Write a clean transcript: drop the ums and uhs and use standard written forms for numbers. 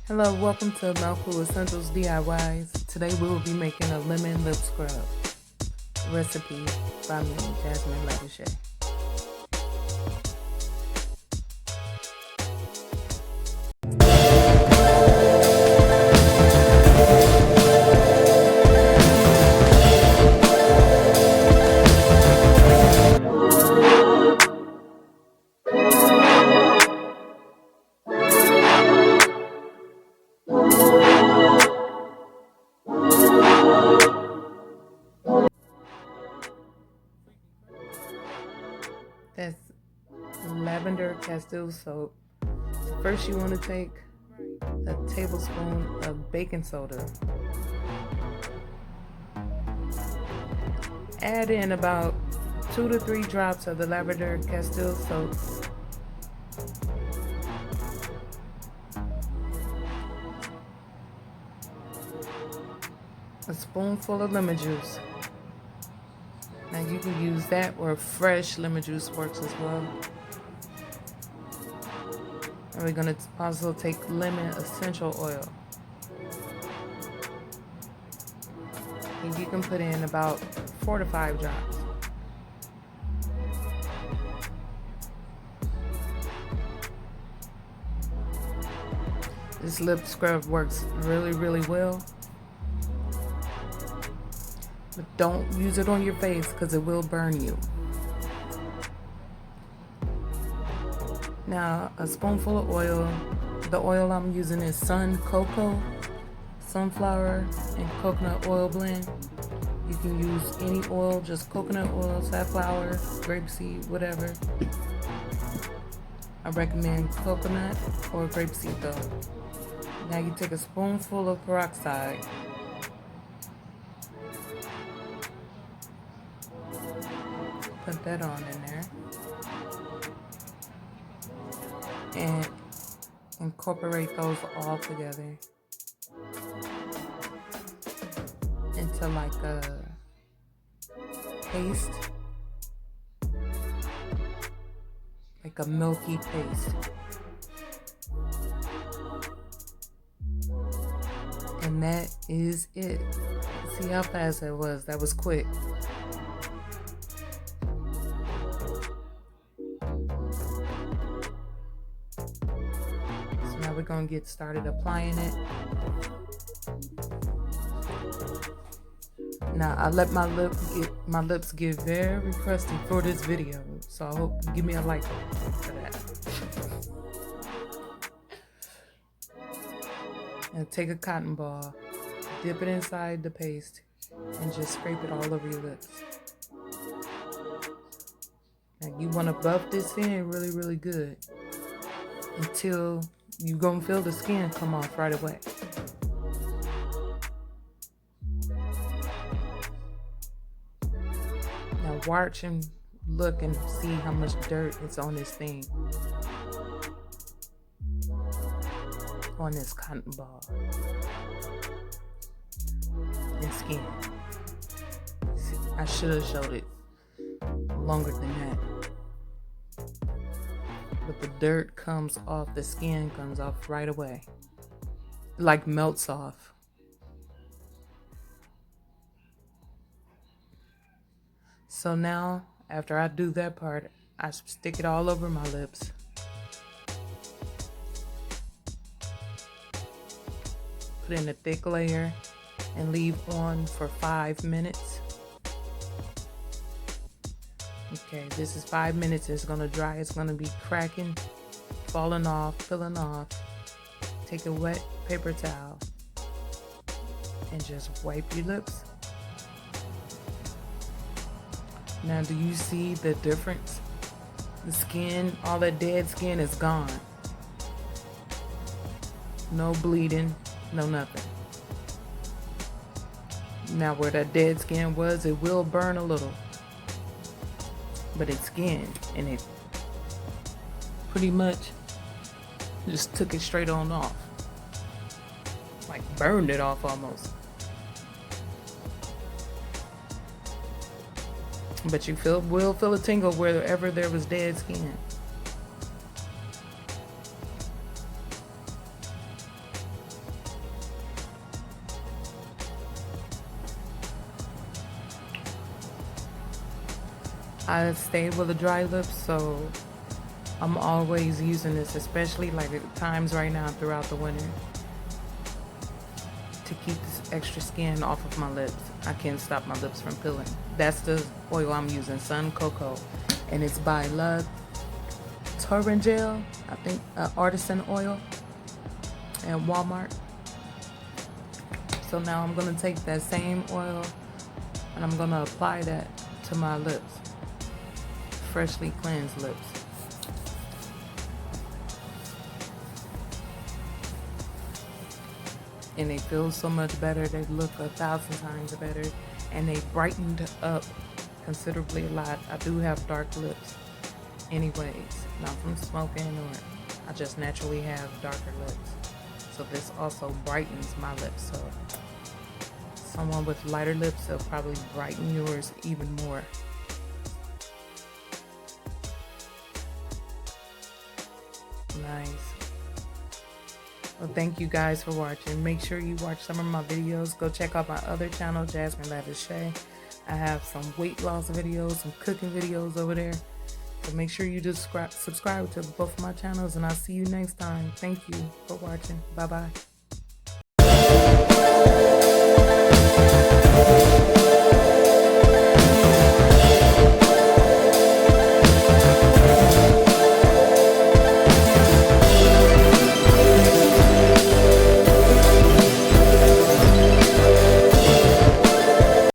Hello, welcome to Malcool Essentials DIYs. Today we will be making a lemon lip scrub recipe by me, Jasminelatishea. That's lavender Castille soap. So first you want to take a tablespoon of baking soda. Add in about 2 to 3 drops of the lavender Castille soap. A spoonful of lemon juice. Now you can use that or fresh lemon juice works as well. And we're going to also take lemon essential oil. And you can put in about 4 to 5 drops. This lip scrub works really well. But don't use it on your face because it will burn you. Now, a spoonful of oil. The oil I'm using is sunflower and coconut oil blend. You can use any oil, just coconut oil, safflower, grapeseed, whatever. I recommend coconut or grapeseed though. Now you take a spoonful of peroxide. Put that on in there and incorporate those all together into like a paste, like a milky paste. And that is it. See how fast that was? That was quick. Now we're gonna get started applying it. Now I let my lips get very crusty for this video, so I hope you give me a like for that. And take a cotton ball, dip it inside the paste, and just scrape it all over your lips. Now you want to buff this in really good until you're gonna feel the skin come off right away. Now watch and look and see how much dirt is on this thing, on this cotton ball and skin. See, I should have showed it longer than that. But the dirt comes off, the skin comes off right away. Like melts off. So now, after I do that part, I stick it all over my lips. Put in a thick layer and leave on for 5 minutes. Okay, this is 5 minutes. It's gonna dry. It's gonna be cracking, falling off, peeling off. Take a wet paper towel and just wipe your lips. Now, do you see the difference? The skin, all that dead skin is gone. No bleeding, no nothing. Now, where that dead skin was, it will burn a little. But it's skin, and it pretty much just took it straight on off. Like burned it off almost. But you will feel a tingle wherever there was dead skin. I stayed with a dry lip, so I'm always using this, especially like at times right now throughout the winter, to keep this extra skin off of my lips. I can't stop my lips from peeling. That's the oil I'm using, Sun Cocoa, and it's by La Torrengel, I think, artisan oil, and Walmart. So now I'm gonna take that same oil and I'm gonna apply that to my lips, freshly cleansed lips. And they feel so much better. They look 1,000 times better, and they brightened up considerably a lot. I do have dark lips anyways, not from smoking, or I just naturally have darker lips. So this also brightens my lips. So someone with lighter lips, will probably brighten yours even more. Nice. Well, thank you guys for watching. Make sure you watch some of my videos. Go check out my other channel, Jasminelatishea. I have some weight loss videos, some cooking videos over there. So make sure you just subscribe to both of my channels, and I'll see you next time. Thank you for watching. Bye-bye.